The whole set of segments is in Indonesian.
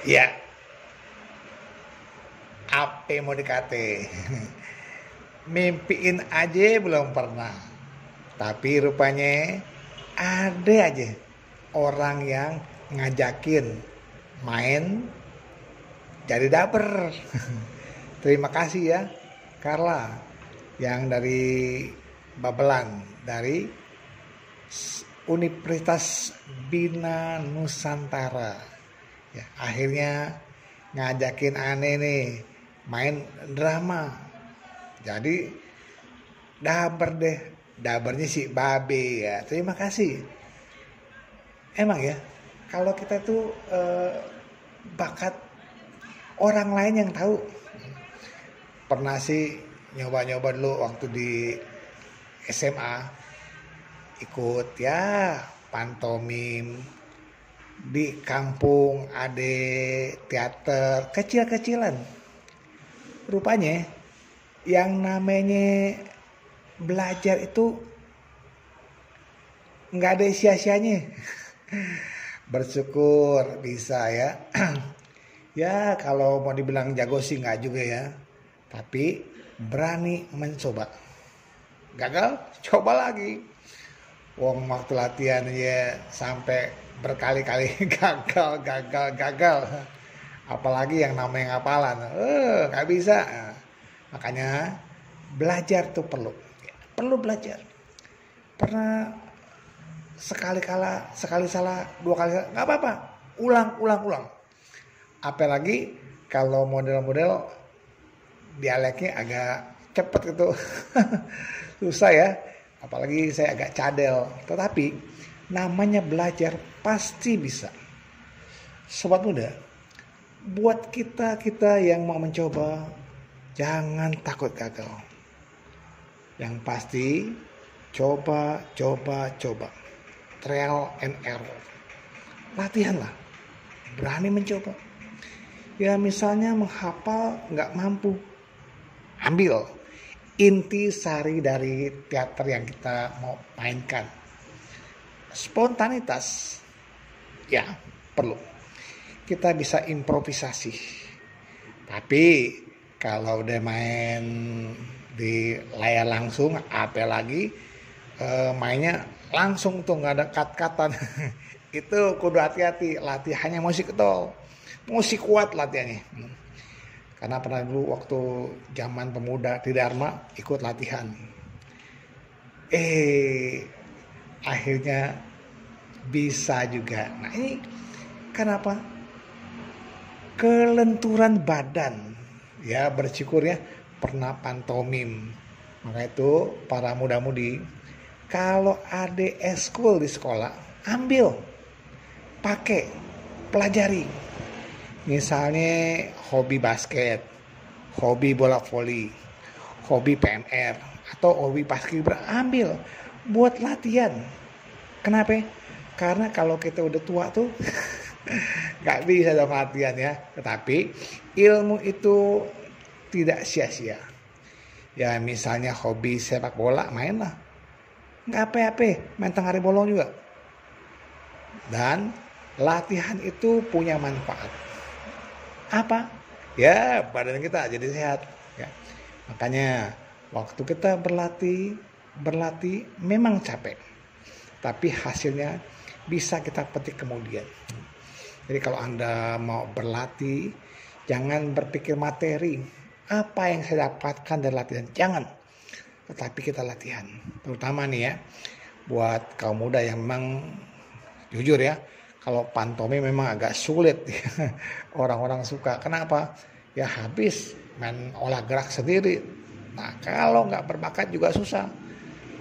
Ya, apa mau dikate? Mimpiin aja belum pernah. Tapi rupanya ada aja orang yang ngajakin main jadi dapur. Terima kasih ya Carla yang dari Babelan, dari Universitas Bina Nusantara. Ya, akhirnya ngajakin aneh nih main drama. Jadi dabar deh, dabarnya si Babe ya. Terima kasih. Emang ya, kalau kita tuh bakat orang lain yang tahu. Pernah sih nyoba-nyoba dulu waktu di SMA, ikut ya pantomim di kampung, ada teater kecil-kecilan. Rupanya yang namanya belajar itu nggak ada sia-sianya. Bersyukur bisa ya. Ya kalau mau dibilang jago sih nggak juga ya. Tapi berani mencoba. Gagal, coba lagi. Wong waktu latihan ya sampai berkali-kali gagal. Apalagi yang namanya ngapalan. Nggak bisa. Makanya belajar tuh perlu. Perlu belajar. Pernah sekali salah, dua kali salah, nggak apa-apa. Ulang. Apalagi kalau model-model dialeknya agak cepet gitu. Susah ya. Apalagi saya agak cadel. Tetapi namanya belajar pasti bisa. Sobat muda, buat kita yang mau mencoba, jangan takut gagal. Yang pasti coba. Trial and error. Latihanlah. Berani mencoba. Ya misalnya menghafal nggak mampu. Ambil inti sari dari teater yang kita mau mainkan. Spontanitas. Ya, perlu. Kita bisa improvisasi. Tapi kalau udah main di layar langsung, apalagi mainnya langsung tuh nggak ada cut-cutan. Itu kudu hati-hati. Latihannya mesti ketol. Mesti kuat latihannya. Karena pernah dulu waktu zaman pemuda di Dharma ikut latihan. Akhirnya bisa juga. Nah ini kenapa? Kelenturan badan. Ya bersyukur ya pernah pantomim. Maka itu para muda-mudi kalau ada eskul di sekolah ambil, pakai, pelajari. Misalnya hobi basket, hobi bola voli, hobi PMR, atau hobi paskibra, ambil buat latihan. Kenapa? Karena kalau kita udah tua tuh nggak bisa dong latihan ya. Tetapi ilmu itu tidak sia-sia. Ya misalnya hobi sepak bola, mainlah. Nggak apa-apa, main tengah hari bolong juga. Dan latihan itu punya manfaat. Apa? Ya badan kita jadi sehat ya. Makanya waktu kita berlatih memang capek, tapi hasilnya bisa kita petik kemudian. Jadi kalau Anda mau berlatih, jangan berpikir materi, apa yang saya dapatkan dari latihan, jangan. Tetapi kita latihan, terutama nih ya buat kaum muda yang memang jujur ya, kalau pantomim memang agak sulit. Orang-orang suka. Kenapa? Ya habis main olah gerak sendiri. Nah kalau nggak berbakat juga susah.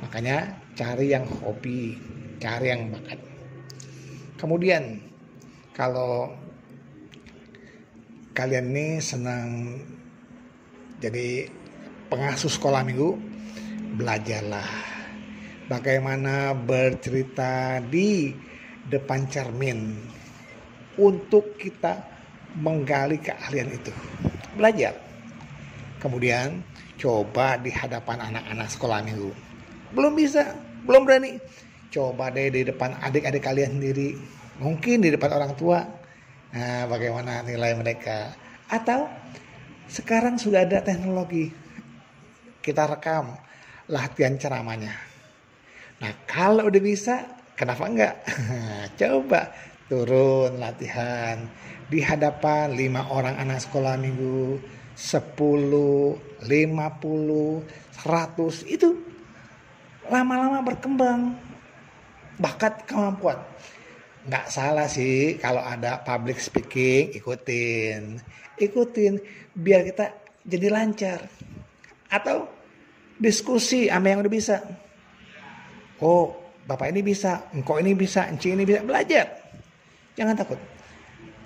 Makanya cari yang hobi, cari yang bakat. Kemudian kalau kalian nih senang jadi pengasuh sekolah minggu, belajarlah bagaimana bercerita di depan cermin untuk kita menggali keahlian itu. Belajar. Kemudian coba di hadapan anak-anak sekolah minggu. Belum bisa, belum berani. Coba deh di depan adik-adik kalian sendiri. Mungkin di depan orang tua. Nah, bagaimana nilai mereka? Atau sekarang sudah ada teknologi, kita rekam latihan ceramahnya. Nah, kalau udah bisa, kenapa enggak? Coba turun latihan di hadapan 5 orang anak sekolah minggu, 10, 50, 100, itu lama-lama berkembang bakat kemampuan. Nggak salah sih kalau ada public speaking, ikutin biar kita jadi lancar. Atau diskusi sama yang udah bisa. Oh, bapak ini bisa, engkau ini bisa, enci ini bisa, belajar. Jangan takut.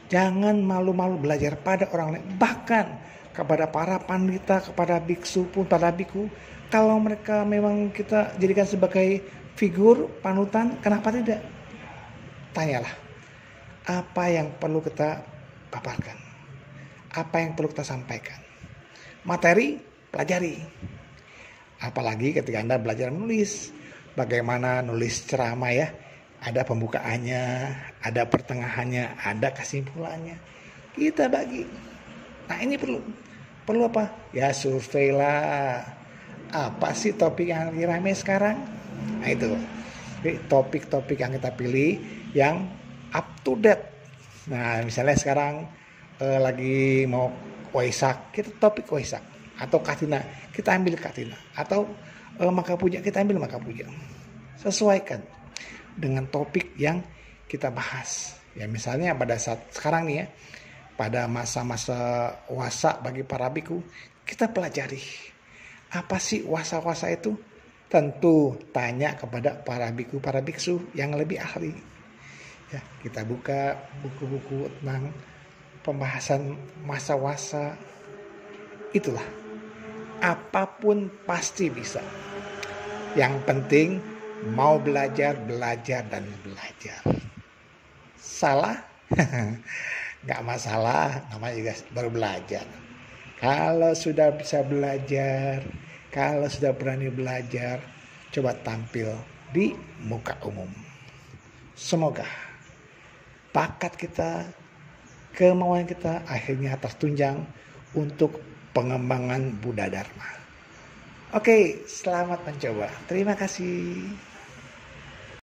Jangan malu-malu belajar pada orang lain. Bahkan kepada para pandita, kepada biksu pun, pada biku. Kalau mereka memang kita jadikan sebagai figur panutan, kenapa tidak? Tanyalah, apa yang perlu kita paparkan? Apa yang perlu kita sampaikan? Materi, pelajari. Apalagi ketika Anda belajar menulis. Bagaimana nulis ceramah ya. Ada pembukaannya, ada pertengahannya, ada kesimpulannya. Kita bagi. Nah ini perlu apa? Ya survei lah. Apa sih topik yang lagi rame sekarang? Nah itu. Jadi, topik-topik yang kita pilih yang up to date. Nah misalnya sekarang lagi mau Waisak, kita topik Waisak. Atau Katina, kita ambil Katina. Atau Maka Puja, kita ambil Maka Puja. Sesuaikan dengan topik yang kita bahas. Ya misalnya pada saat sekarang nih ya, pada masa-masa wasa bagi para biku, kita pelajari. Apa sih wasa-wasa itu? Tentu tanya kepada para biku, para biksu yang lebih ahli. Ya, kita buka buku-buku tentang pembahasan masa wasa. Itulah. Apapun pasti bisa. Yang penting mau belajar, dan belajar. Salah? Nggak masalah, namanya juga baru belajar. Kalau sudah bisa belajar, kalau sudah berani belajar, coba tampil di muka umum. Semoga bakat kita, kemauan kita akhirnya tertunjang untuk pengembangan Buddha Dharma. Oke, selamat mencoba. Terima kasih.